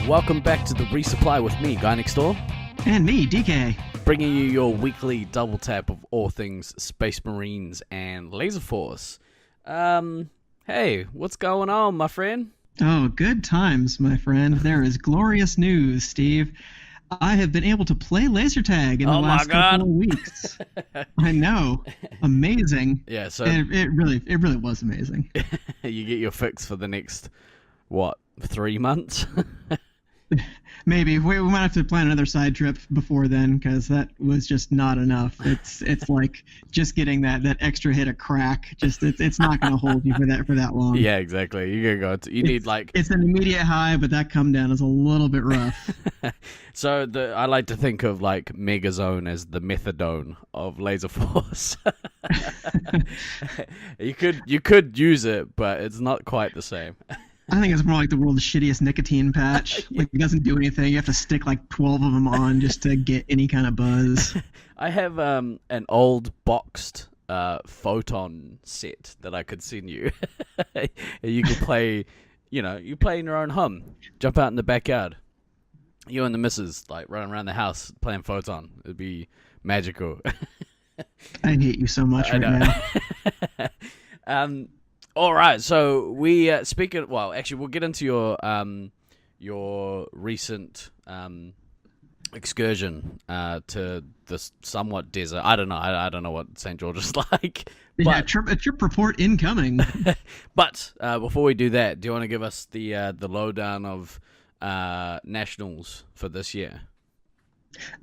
Welcome back to the Resupply with me, Guy Next Door. And me, DK. Bringing you your weekly double tap of all things Space Marines and Laserforce. Hey, what's going on, my friend? Oh, good times, my friend. There is glorious news, Steve. I have been able to play laser tag in the last couple of weeks. I know. Amazing. Yeah, so it really was amazing. You get your fix for the next, 3 months? Maybe we might have to plan another side trip before then, because that was just not enough. It's like just getting that extra hit of crack. Just it's not going to hold you for that long. Yeah, exactly. You gotta go. It's an immediate high, but that come down is a little bit rough. So I like to think of like Megazone as the methadone of Laserforce. You could use it, but it's not quite the same. I think it's more like the world's shittiest nicotine patch. Like, it doesn't do anything. You have to stick like 12 of them on just to get any kind of buzz. I have an old boxed photon set that I could send you. You could play, you play in your own home. Jump out in the backyard. You and the missus, like, running around the house playing photon. It'd be magical. I hate you so much right now. All right, so we we'll get into your recent excursion to the somewhat desert. I don't know. I don't know what St. George is like. Yeah, trip report incoming. But before we do that, do you want to give us the lowdown of nationals for this year?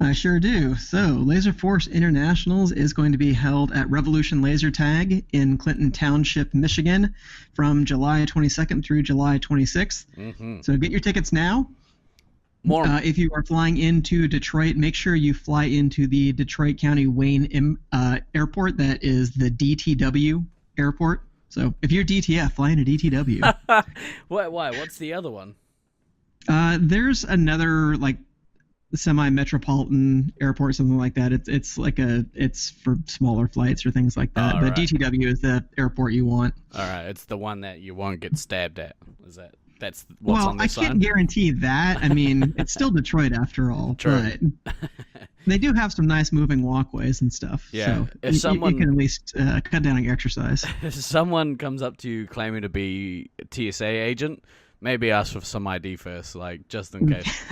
I sure do. So, Laserforce Internationals is going to be held at Revolution Laser Tag in Clinton Township, Michigan, from July 22nd through July 26th. Mm-hmm. So, get your tickets now. If you are flying into Detroit, make sure you fly into the Detroit County Wayne Airport. That is the DTW airport. So, if you're DTF, fly into DTW. Why? What's the other one? There's another, semi-metropolitan airport, something like that. It's for smaller flights or things like that. But right. DTW is the airport you want. All right, it's the one that you won't get stabbed at. That's what's on the sign? I can't guarantee that. I mean, it's still Detroit after all. True. But they do have some nice moving walkways and stuff. Yeah. So you can at least cut down on your exercise. If someone comes up to you claiming to be a TSA agent, maybe ask for some ID first, just in case.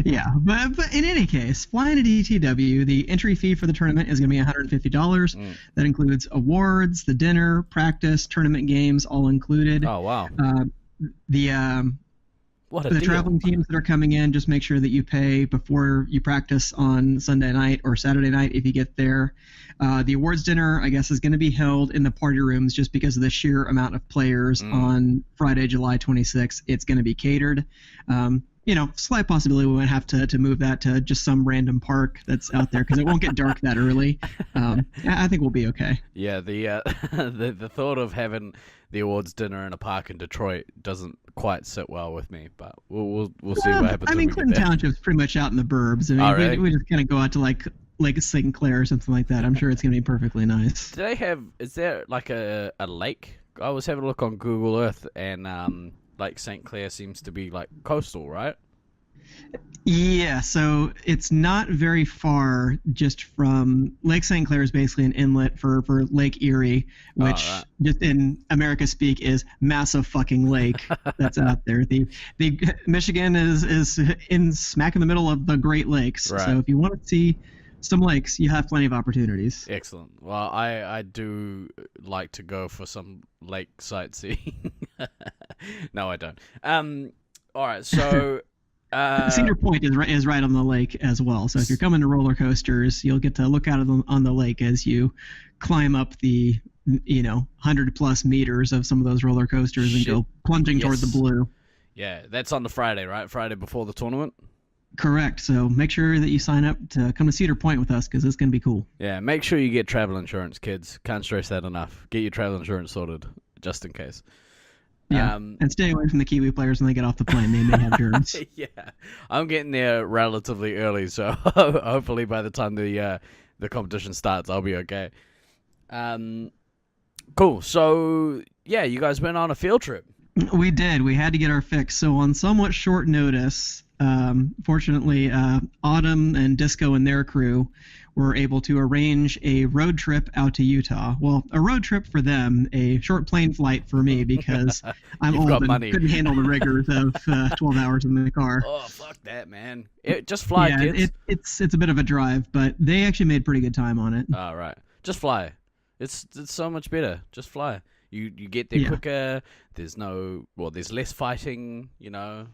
Yeah, but in any case, flying to DTW, the entry fee for the tournament is going to be $150. That includes awards, the dinner, practice, tournament games, all included. Oh, wow. The traveling teams that are coming in, just make sure that you pay before you practice on Sunday night or Saturday night if you get there. The awards dinner, I guess, is going to be held in the party rooms just because of the sheer amount of players on Friday, July 26th. It's going to be catered. Slight possibility we might have to move that to just some random park that's out there because it won't get dark that early. I think we'll be okay. Yeah, the thought of having the awards dinner in a park in Detroit doesn't quite sit well with me, but we'll see what happens. I mean, Clinton Township's pretty much out in the burbs. I mean, we just kind of go out to Lake St. Clair or something like that. I'm sure it's going to be perfectly nice. Is there like a lake? I was having a look on Google Earth and Lake St. Clair seems to be like coastal, right? Yeah, so it's not very far just from Lake St. Clair is basically an inlet for Lake Erie, which just in America speak is massive fucking lake that's out there. The Michigan is in smack in the middle of the Great Lakes. Right. So if you want to see some lakes, you have plenty of opportunities. Excellent. Well, I do like to go for some lake sightseeing. No, I don't. All right, so Cedar Point is right on the lake as well. So if you're coming to roller coasters, you'll get to look out on the lake as you climb up the 100+ meters of some of those roller coasters and go plunging toward the blue. Yeah, that's on the Friday, right? Friday before the tournament? Correct. So make sure that you sign up to come to Cedar Point with us because it's going to be cool. Yeah, make sure you get travel insurance, kids. Can't stress that enough. Get your travel insurance sorted, just in case. Yeah, and stay away from the Kiwi players when they get off the plane. They may have germs. Yeah, I'm getting there relatively early, so hopefully by the time the competition starts, I'll be okay. Cool. So, yeah, you guys went on a field trip. We did. We had to get our fix. So on somewhat short notice, fortunately, Autumn and Disco and their crew were able to arrange a road trip out to Utah. Well, a road trip for them, a short plane flight for me because I'm You've old got and money. couldn't handle the rigors of 12 hours in the car. Oh, fuck that, man. Just fly, Yeah, kids. it's a bit of a drive, but they actually made pretty good time on it. All right. Just fly. It's so much better. Just fly. You get there Yeah. quicker. There's less fighting, you know.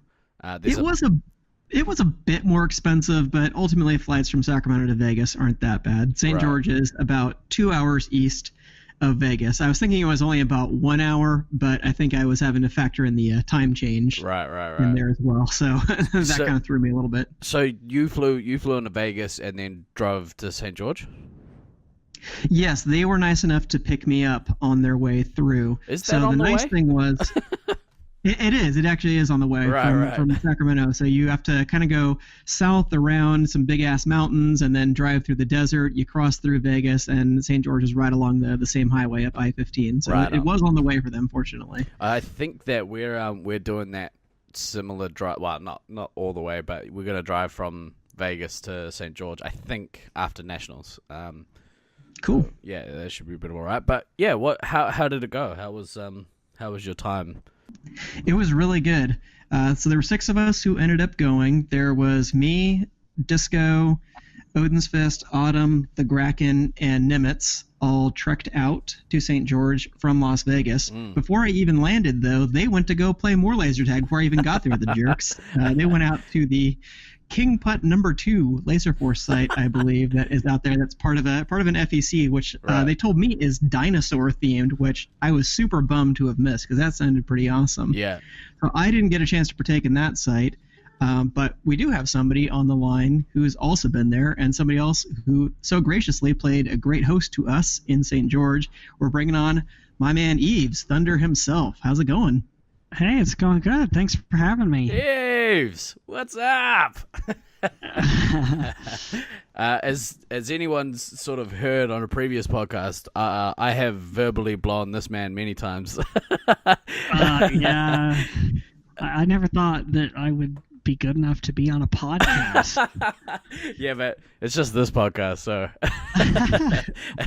It was a bit more expensive, but ultimately flights from Sacramento to Vegas aren't that bad. St. Right. George is about 2 hours east of Vegas. I was thinking it was only about 1 hour, but I think I was having to factor in the time change Right. in there as well. So that kind of threw me a little bit. So you flew into Vegas and then drove to St. George? Yes, they were nice enough to pick me up on their way through. Is that so on the the nice way? thing was it is. It actually is on the way from Sacramento. So you have to kind of go south around some big ass mountains and then drive through the desert. You cross through Vegas, and St. George is right along the same highway up I-15. So it was on the way for them, fortunately. I think that we're doing that similar drive. Well, not all the way, but we're gonna drive from Vegas to St. George. I think after nationals. Cool. So, yeah, that should be a bit all right. But yeah, how did it go? How was your time? It was really good. So there were 6 of us who ended up going. There was me, Disco, Odin's Fist, Autumn, the Kraken, and Nimitz all trekked out to St. George from Las Vegas. Before I even landed, though, they went to go play more laser tag before I even got there, the jerks. They went out to the King Putt number 2 Laserforce site, I believe, that is out there. That's part of an FEC, which they told me is dinosaur themed, which I was super bummed to have missed because that sounded pretty awesome. Yeah. So I didn't get a chance to partake in that site, but we do have somebody on the line who's also been there, and somebody else who so graciously played a great host to us in St. George. We're bringing on my man Eves, Thunder himself. How's it going? Hey, it's going good. Thanks for having me. Eves, what's up? As anyone's sort of heard on a previous podcast, I have verbally blown this man many times. Yeah, I never thought that I would be good enough to be on a podcast. Yeah, but it's just this podcast, so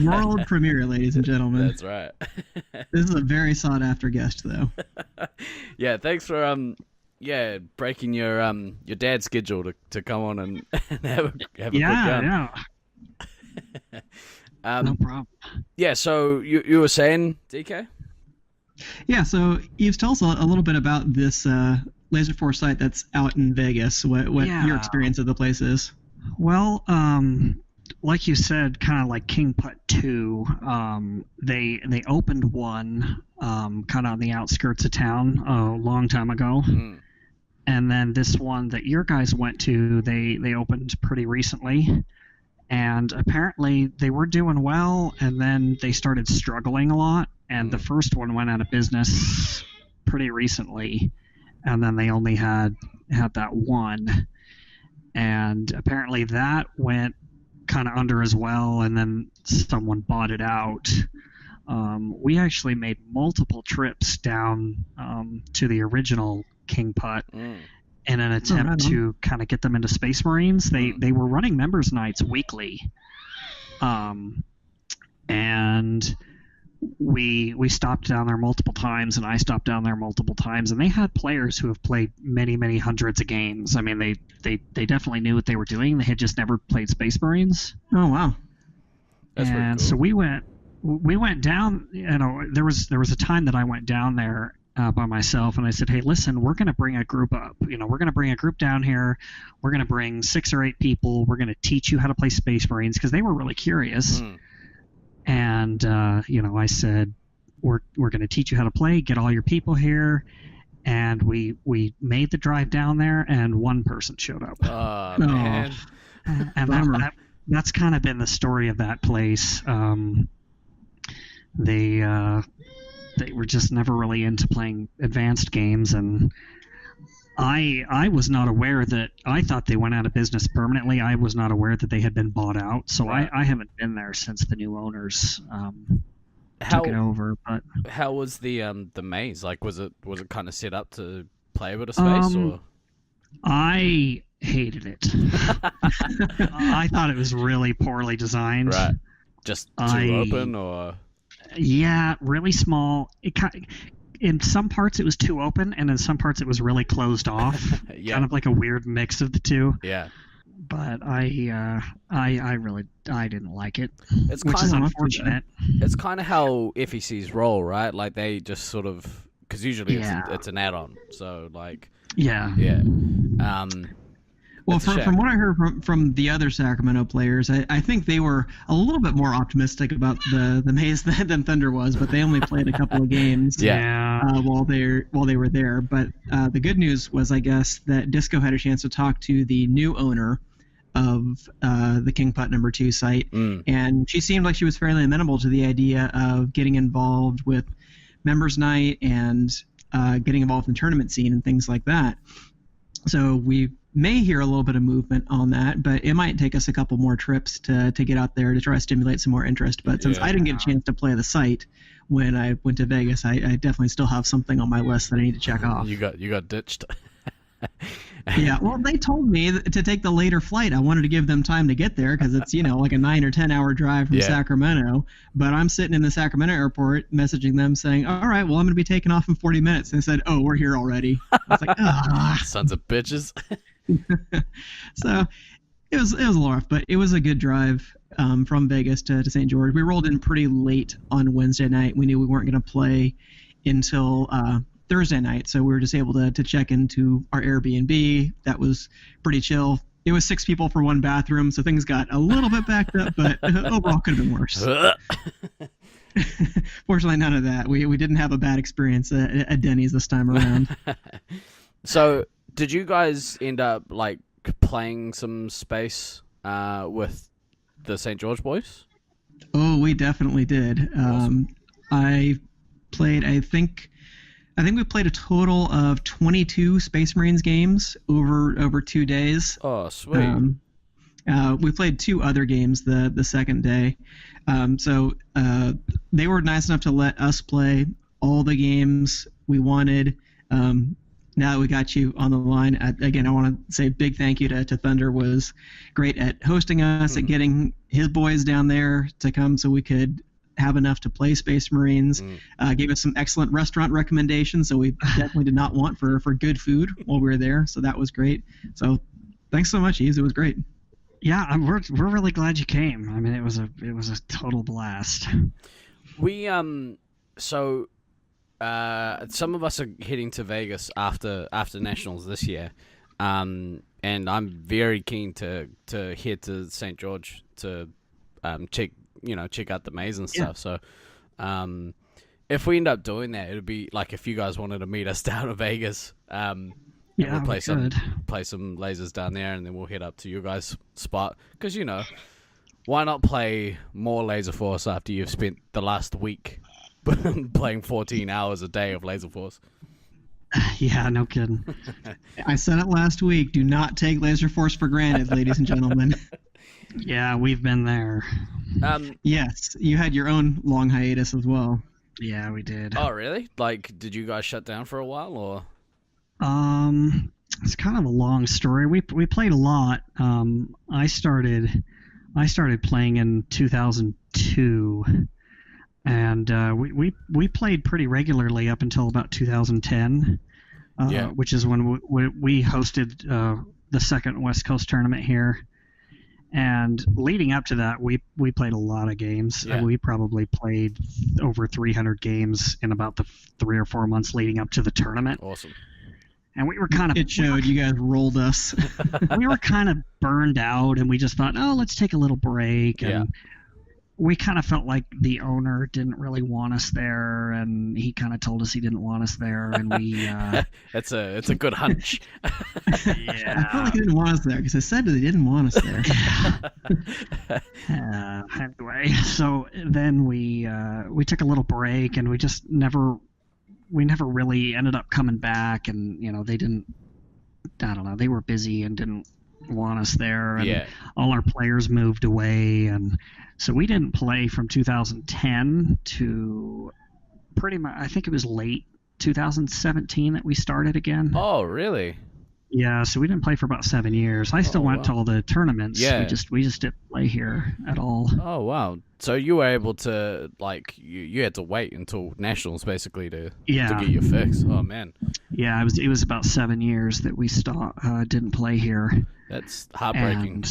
World premiere, ladies and gentlemen. that's right. This is a very sought after guest, though. Yeah, thanks for breaking your dad's schedule to come on and have a quick Yeah. No problem. Yeah, so you were saying, DK? Yeah, so Eves, tell us a little bit about this Laserforce site that's out in Vegas. What your experience of the place is? Well, like you said, kind of like King Putt 2, they opened one kind of on the outskirts of town a long time ago. And then this one that your guys went to, they opened pretty recently. And apparently they were doing well, and then they started struggling a lot. And the first one went out of business pretty recently. And then they only had that one. And apparently that went kind of under as well, and then someone bought it out. We actually made multiple trips down to the original King Putt in an attempt to kind of get them into Space Marines. They were running members nights weekly, and we stopped down there multiple times, and I stopped down there multiple times, and they had players who have played many hundreds of games. I mean, they definitely knew what they were doing. They had just never played Space Marines. Oh wow! That's and cool. So we went down. You know, there was a time that I went down there by myself, and I said, hey, listen, we're going to bring a group up. You know, we're going to bring a group down here. We're going to bring 6 or 8 people. We're going to teach you how to play Space Marines, because they were really curious. And you know, I said, we're going to teach you how to play. Get all your people here. And we made the drive down there, and one person showed up. Oh man! And that's kind of been the story of that place. They were just never really into playing advanced games, and I was not aware that. I thought they went out of business permanently. I was not aware that they had been bought out, so Right. I haven't been there since the new owners took it over. But how was the maze? Like, was it kind of set up to play a bit of space, or? I hated it. I thought it was really poorly designed. Right. Just too open, or? Yeah, really small. In some parts it was too open, and in some parts it was really closed off. Yeah. Kind of like a weird mix of the two. Yeah. But I didn't like it. It's which kind is of unfortunate. It's kind of how FEC's roll, right? Like they just sort of, because usually it's an add-on, so like. Yeah. Yeah. Well, from what I heard from the other Sacramento players, I think they were a little bit more optimistic about the maze than Thunder was, but they only played a couple of games while they were there. But the good news was, I guess, that Disco had a chance to talk to the new owner of the King Putt #2 site, and she seemed like she was fairly amenable to the idea of getting involved with members night and getting involved in the tournament scene and things like that. So we may hear a little bit of movement on that, but it might take us a couple more trips to get out there to try to stimulate some more interest. But since I didn't get a chance to play the site when I went to Vegas, I definitely still have something on my list that I need to check off. You got ditched. Yeah, well, they told me to take the later flight. I wanted to give them time to get there because it's, like a 9 or 10 hour drive from Sacramento. But I'm sitting in the Sacramento airport messaging them saying, all right, well, I'm going to be taking off in 40 minutes. And they said, oh, we're here already. I was like, ah. Sons of bitches. So it was a little rough, but it was a good drive from Vegas to St. George. We rolled in pretty late on Wednesday night. We knew we weren't going to play until Thursday night, so we were just able to check into our Airbnb. That was pretty chill. It was 6 people for one bathroom, so things got a little bit backed up, but overall could have been worse. Fortunately, none of that. We didn't have a bad experience at Denny's this time around. So, did you guys end up like playing some space with the St. George boys? Oh, we definitely did. Awesome. I played, I think we played a total of 22 Space Marines games over 2 days. Oh, sweet. We played 2 other games the second day. So they were nice enough to let us play all the games we wanted. Now that we got you on the line, again, I want to say a big thank you to Thunder. Was great at hosting us, at getting his boys down there to come so we could have enough to play Space Marines. Gave us some excellent restaurant recommendations, so we definitely did not want for good food while we were there, so that was great. So thanks so much, Yves. It was great. Yeah, we're really glad you came. I mean, it was a total blast. We so some of us are heading to Vegas after Nationals this year, and I'm very keen to head to St. George to check out the maze and stuff. So if we end up doing that, it'd be like if you guys wanted to meet us down in Vegas, we'll play some lasers down there, and then we'll head up to your guys' spot, because why not play more Laserforce after you've spent the last week playing 14 hours a day of Laserforce? Yeah, no kidding. I said it last week. Do not take Laserforce for granted, ladies and gentlemen. Yeah, we've been there. Yes, you had your own long hiatus as well. Yeah, we did. Oh, really? Like, did you guys shut down for a while, or? It's kind of a long story. We played a lot. I started playing in 2002, and we played pretty regularly up until about 2010, which is when we hosted the second West Coast tournament here. And leading up to that, we played a lot of games. Yeah. We probably played over 300 games in about the 3 or 4 months leading up to the tournament. Awesome. And we were kind of... It showed. You guys rolled us. We were kind of burned out, and we just thought, let's take a little break. And we kind of felt like the owner didn't really want us there, and he kind of told us he didn't want us there, and we... It's a good hunch. Yeah. I felt like he didn't want us there, because I said that he didn't want us there. Anyway, so then we took a little break, and we just never really ended up coming back, and they didn't, I don't know, they were busy and didn't want us there, and Yeah. all our players moved away, and so we didn't play from 2010 to pretty much, I think it was late 2017 that we started again. Oh, really? Yeah, so we didn't play for about 7 years. I still went to all the tournaments. Yeah. We just didn't play here at all. Oh, wow. So you were able to, like, you had to wait until Nationals, basically, to get your fix. Oh, man. Yeah, it was about 7 years that we didn't play here. That's heartbreaking.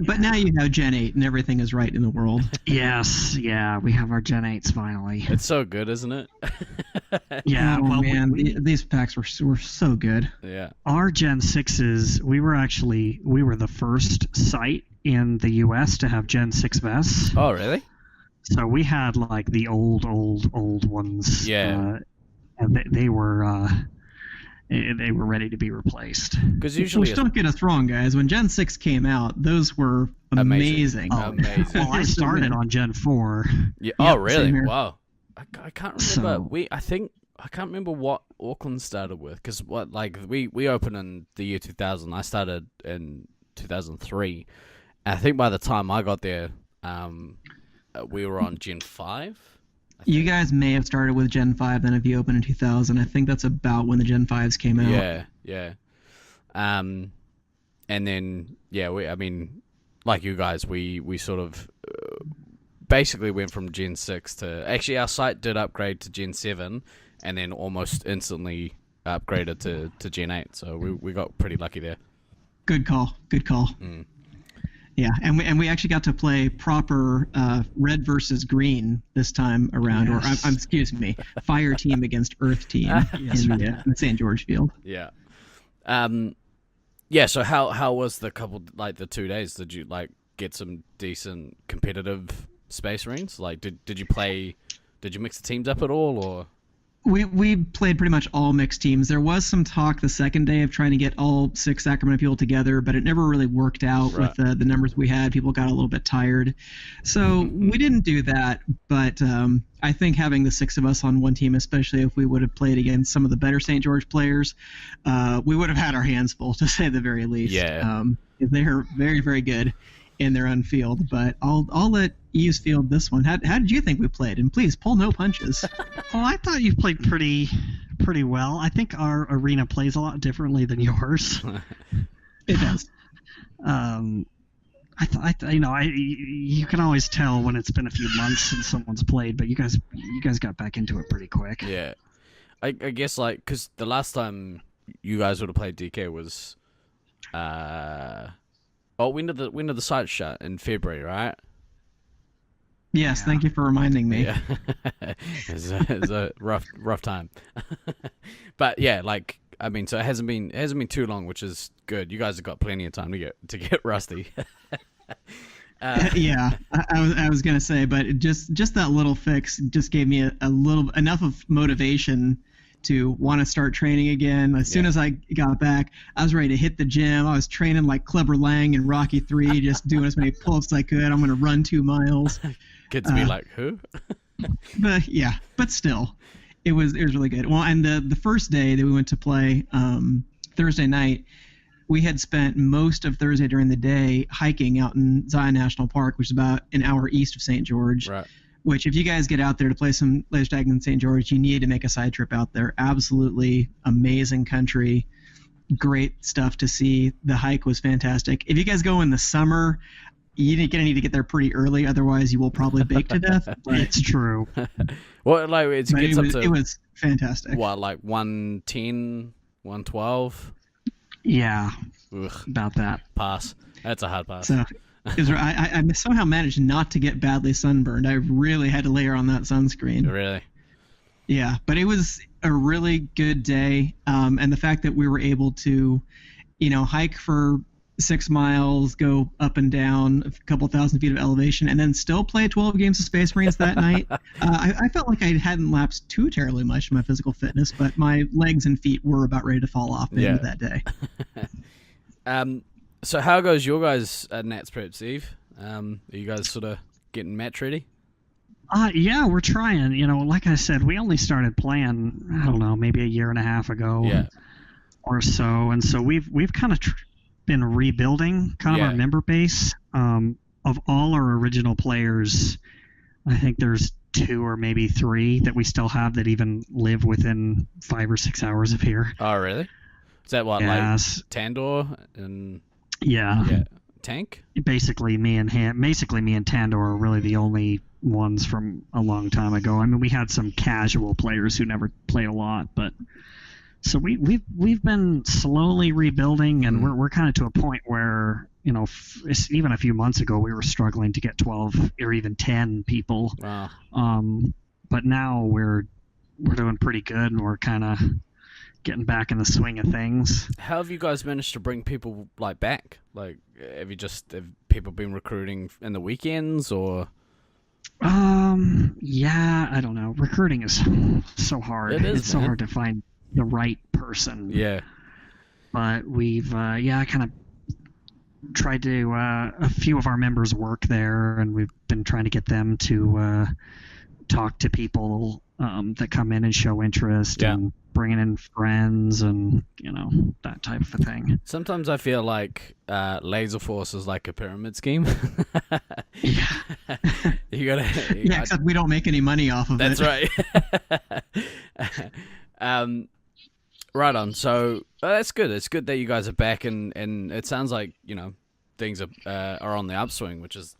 But now you have Gen 8 and everything is right in the world. Yes, yeah, we have our Gen 8s finally. It's so good, isn't it? Yeah, oh, well, man, these packs were so good. Yeah. Our Gen 6s, we were the first site in the U.S. to have Gen 6 vests. Oh, really? So we had like the old ones. Yeah. And they were ready to be replaced. Because usually, Which don't get us wrong, guys. When Gen 6 came out, those were amazing. Amazing. Well, I started on Gen 4. Yeah. Oh, really? same here. Wow. I can't remember. I can't remember what Auckland started with, because we opened in the year 2000. I started in 2003. And I think by the time I got there, we were on Gen 5. You guys may have started with Gen 5 then if you opened in 2000. I think that's about when the Gen 5s came out. Yeah. And then, like you guys, we sort of basically went from Gen 6 to... Actually, our site did upgrade to Gen 7, and then almost instantly upgraded to Gen 8. So we got pretty lucky there. Good call. Mm. Yeah, and we actually got to play proper red versus green this time around, Yes. or excuse me, fire team against earth team in the St. George field. Yeah. So how was the the 2 days? Did you get some decent competitive Space Marines? Did you mix the teams up at all, or? We played pretty much all mixed teams. There was some talk the second day of trying to get all 6 Sacramento people together, but it never really worked out with the numbers we had. People got a little bit tired. So we didn't do that, but I think having the 6 of us on one team, especially if we would have played against some of the better St. George players, we would have had our hands full, to say the very least. Yeah. They're very, very good in their own field, but I'll let Eves field this one. How did you think we played? And please pull no punches. Oh, I thought you played pretty well. I think our arena plays a lot differently than yours. It does. You can always tell when it's been a few months since someone's played, but you guys got back into it pretty quick. Yeah, I guess because the last time you guys would have played DK was, when did the site shut? In February, right? Yes, Yeah. Thank you for reminding me. Yeah, it's a rough time, but yeah, so it hasn't been too long, which is good. You guys have got plenty of time to get rusty. Yeah, I was gonna say, but just that little fix just gave me enough of motivation to want to start training again. As soon as I got back, I was ready to hit the gym. I was training like Clubber Lang in Rocky 3, just doing as many pull-ups as I could. I'm gonna run 2 miles. Kids be like, who? But still, it was really good. Well, and the first day that we went to play, Thursday night, we had spent most of Thursday during the day hiking out in Zion National Park, which is about an hour east of St. George. Right. Which, if you guys get out there to play some laser tag in St. George, you need to make a side trip out there. Absolutely amazing country. Great stuff to see. The hike was fantastic. If you guys go in the summer, you're gonna need to get there pretty early, otherwise you will probably bake to death. But It's true. Well, it was fantastic. What, 110, 112? Yeah, Ugh, about that. pass. That's a hard pass. So I somehow managed not to get badly sunburned. I really had to layer on that sunscreen. Really? Yeah, but it was a really good day, and the fact that we were able to, hike for 6 miles, go up and down a couple thousand feet of elevation, and then still play 12 games of Space Marines that night. I felt like I hadn't lapsed too terribly much in my physical fitness, but my legs and feet were about ready to fall off the end of that day. So how goes your guys' Nats prep, Steve? Are you guys sort of getting match ready? Yeah, we're trying. Like I said, we only started playing, I don't know, maybe a year and a half ago. Yeah. Or so, and so we've kind of been rebuilding kind of our member base. Of all our original players, I think there's 2 or maybe 3 that we still have that even live within 5 or 6 hours of here. Oh, really? Is that what, Yes. like Tandor and Yeah. Tank? Basically, me and Tandor are really the only ones from a long time ago. I mean, we had some casual players who never played a lot, but so we've been slowly rebuilding, and we're kind of to a point where, you know, even a few months ago we were struggling to get 12 or even 10 people. Wow. But now we're doing pretty good, and we're kind of getting back in the swing of things. How have you guys managed to bring people like back? Like, have people been recruiting in the weekends or? Yeah, I don't know. Recruiting is so hard. It's so hard to find the right person. Yeah. But we've kind of tried to a few of our members work there, and we've been trying to get them to talk to people that come in and show interest, and bringing in friends, and you know, that type of a thing. Sometimes I feel like Laserforce is like a pyramid scheme. Yeah. You gotta. Except we don't make any money off of That's it. right. Right on. So that's good. It's good that you guys are back, and it sounds like, you know, things are on the upswing, which is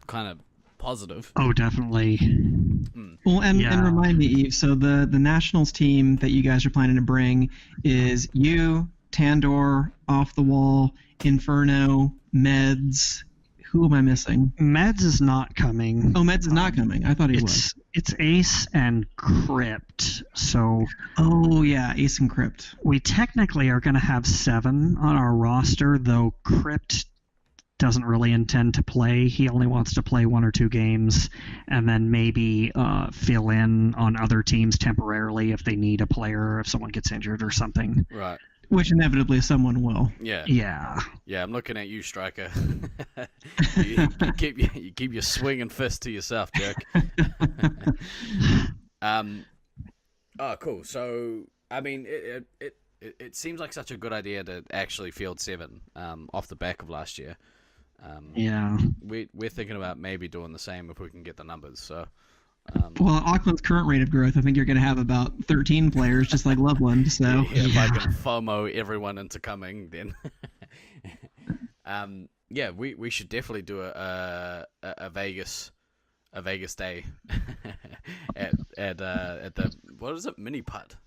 kind of positive. Oh, definitely. Well, and remind me, Eve, so the Nationals team that you guys are planning to bring is you, Tandor, Off the Wall, Inferno, Meds. Who am I missing? Meds is not coming. Oh, Meds is not coming. I thought he was. It's Ace and Crypt. So. Oh yeah, Ace and Crypt. We technically are going to have 7 on our roster, though Crypt doesn't really intend to play. He only wants to play 1 or 2 games, and then maybe fill in on other teams temporarily if they need a player, if someone gets injured or something. Right. Which inevitably someone will. Yeah. Yeah. Yeah, I'm looking at you, Striker. you keep your swinging fist to yourself, Jack. Oh, cool. So, I mean, it seems like such a good idea to actually field 7 off the back of last year. Yeah. We're thinking about maybe doing the same if we can get the numbers. So. Well, Auckland's current rate of growth, I think you're going to have about 13 players, just like Loveland. So if I can FOMO everyone into coming, then we should definitely do a Vegas day at the, what is it, mini putt.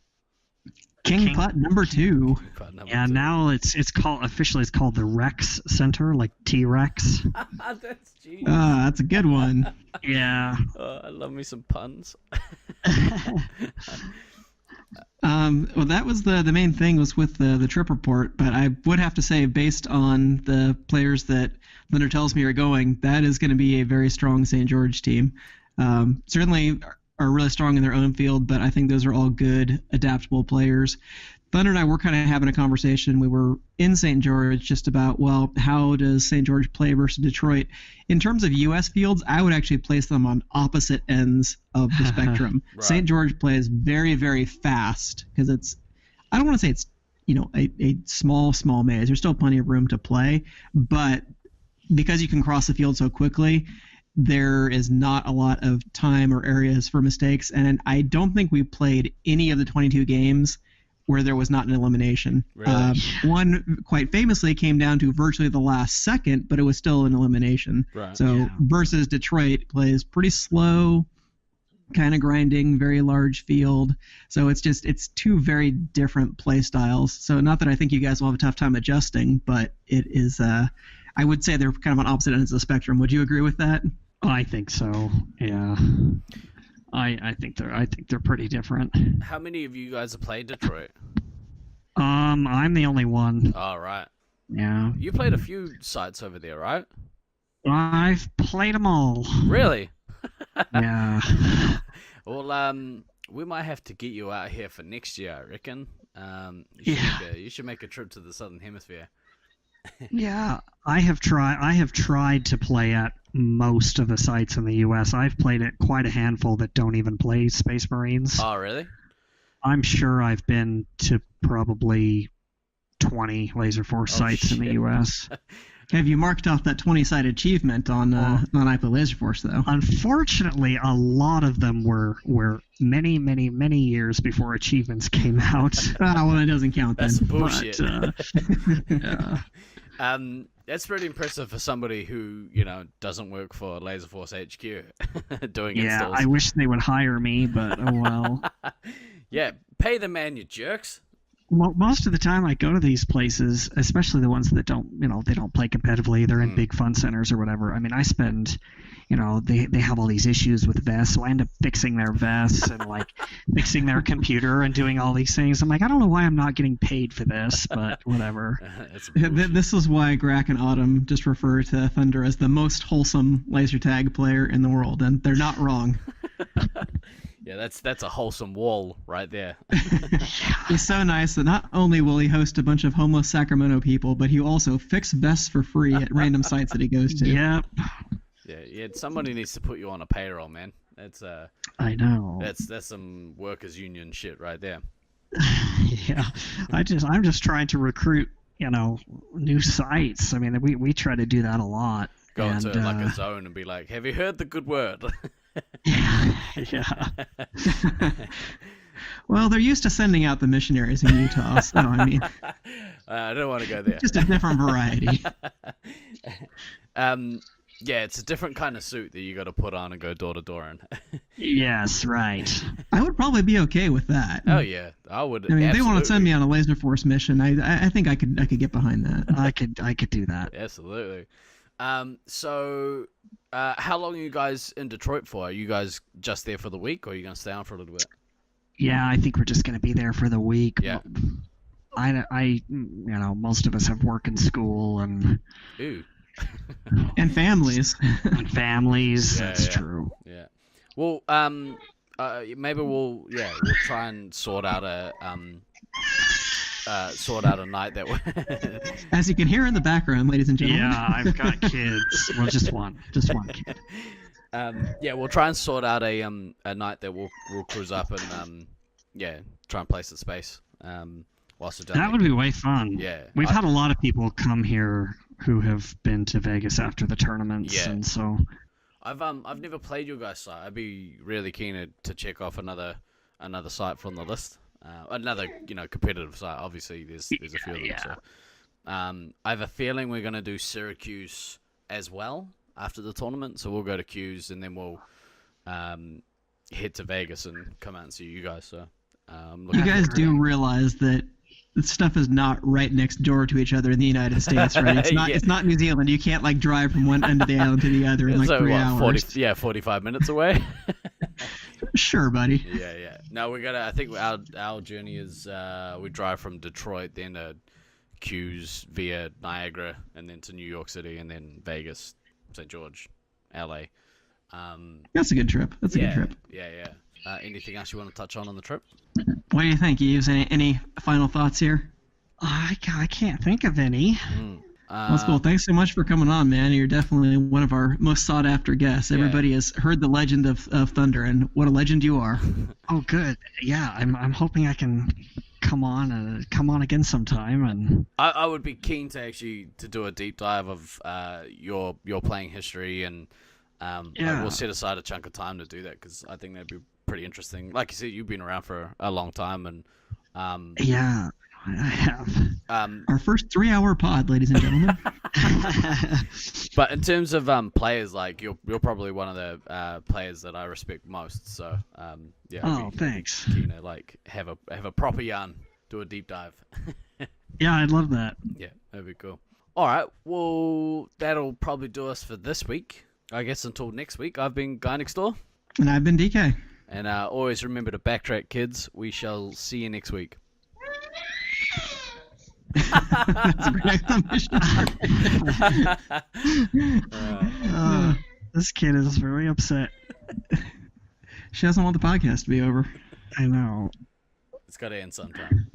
King Putt number 2. Yeah, now it's called the Rex Center, like T-Rex. That's genius. That's a good one. Yeah. I love me some puns. Well, that was the main thing was with the trip report, but I would have to say, based on the players that Leonard tells me are going, that is going to be a very strong St. George team. Certainly are really strong in their own field, but I think those are all good, adaptable players. Thunder and I were kind of having a conversation. We were in St. George just about, well, how does St. George play versus Detroit? In terms of U.S. fields, I would actually place them on opposite ends of the spectrum. Right. St. George plays very, very fast because it's, I don't want to say it's, you know, a small maze. There's still plenty of room to play, but because you can cross the field so quickly, there is not a lot of time or areas for mistakes, and I don't think we played any of the 22 games where there was not an elimination. Really? One quite famously came down to virtually the last second, but it was still an elimination. Right. So versus Detroit plays pretty slow, kind of grinding, very large field. So it's 2 very different play styles. So not that I think you guys will have a tough time adjusting, but it is I would say they're kind of on opposite ends of the spectrum. Would you agree with that? I think so. Yeah. I think they're pretty different. How many of you guys have played Detroit? I'm the only one. Oh, right. Yeah. You played a few sites over there, right? I've played them all. Really? Yeah. Well, we might have to get you out here for next year, I reckon. You should make a trip to the Southern Hemisphere. Yeah, I have tried to play at most of the sites in the U.S. I've played at quite a handful that don't even play Space Marines. Oh, really? I'm sure I've been to probably 20 Laserforce sites shit. in the U.S. Have you marked off that 20-site achievement on I Play Laserforce, though? Unfortunately, a lot of them were many, many, many years before achievements came out. Well, that doesn't count then. That's bullshit. Yeah. That's pretty impressive for somebody who, doesn't work for Laserforce HQ doing installs. I wish they would hire me, but oh well. Yeah, pay the man, you jerks. Most of the time I go to these places, especially the ones that don't, they don't play competitively, they're in big fun centers or whatever. I mean, I spend, they have all these issues with vests, so I end up fixing their vests and like fixing their computer and doing all these things. I'm like, I don't know why I'm not getting paid for this, but whatever. This is why Grack and Autumn just refer to Thunder as the most wholesome laser tag player in the world, and they're not wrong. Yeah, that's a wholesome wall right there. He's so nice that not only will he host a bunch of homeless Sacramento people, but he'll also fix vests for free at random sites that he goes to. Yep. Yeah. Somebody needs to put you on a payroll, man. That's I know. That's some workers' union shit right there. Yeah, I'm just trying to recruit, new sites. I mean, we try to do that a lot. Go into like a zone and be like, "Have you heard the good word?" Yeah. Well, they're used to sending out the missionaries in Utah, so I mean, I don't want to go there. Just a different variety. Yeah, it's a different kind of suit that you got to put on and go door to door in. Yes, right. I would probably be okay with that. Oh yeah, I would. I mean, if they want absolutely. to send me on a Laserforce mission, I think I could get behind that. I could do that. Absolutely. So, how long are you guys in Detroit for? Are you guys just there for the week, or are you going to stay on for a little bit? Yeah, I think we're just going to be there for the week. Yeah. I most of us have work and school and Ooh. And families. families. Yeah, That's yeah. true. Yeah. Well, maybe we'll try and sort out a night that way. As you can hear in the background, ladies and gentlemen. Yeah, I've got kids. Well, just one kid. Yeah, we'll try and sort out a night that we'll cruise up and try and place the space. Whilst we're down That there. would be way fun. Yeah, We've had a lot of people come here who have been to Vegas after the tournaments, Yeah. and so I've never played your guys' site. I'd be really keen to check off another site from the list. Another competitive site. Obviously, there's a few of them. Yeah. So. I have a feeling we're gonna do Syracuse as well after the tournament. So we'll go to Q's and then we'll head to Vegas and come out and see you guys. So You guys do realize that this stuff is not right next door to each other in the United States, right? It's not. Yeah. It's not New Zealand. You can't like drive from one end of the island to the other in like so 3 what, hours. 45 minutes away. Sure, buddy. Yeah. No, we gotta. I think our journey is we drive from Detroit, then to Q's via Niagara, and then to New York City, and then Vegas, St. George, LA. That's a good trip. That's a good trip. Yeah. Anything else you want to touch on the trip? What do you think, Yves? Any final thoughts here? I can't think of any. That's cool. Thanks so much for coming on, man. You're definitely one of our most sought after guests. Everybody has heard the legend of Thunder, and what a legend you are. Oh, good. Yeah, I'm hoping I can come on again sometime. And I would be keen to do a deep dive of your playing history, and we'll set aside a chunk of time to do that because I think that'd be pretty interesting. Like you said, you've been around for a long time, and yeah, I have. Our first 3-hour pod, ladies and gentlemen. But in terms of players, like you're probably one of the players that I respect most. So yeah. Oh, thanks. Keen to like have a proper yarn, do a deep dive. Yeah, I'd love that. Yeah, that'd be cool. All right, well that'll probably do us for this week. I guess until next week. I've been Guy Next Door. And I've been DK. And always remember to backtrack, kids. We shall see you next week. That's a great exclamation. This kid is very upset. She doesn't want the podcast to be over. I know. It's got to end sometime.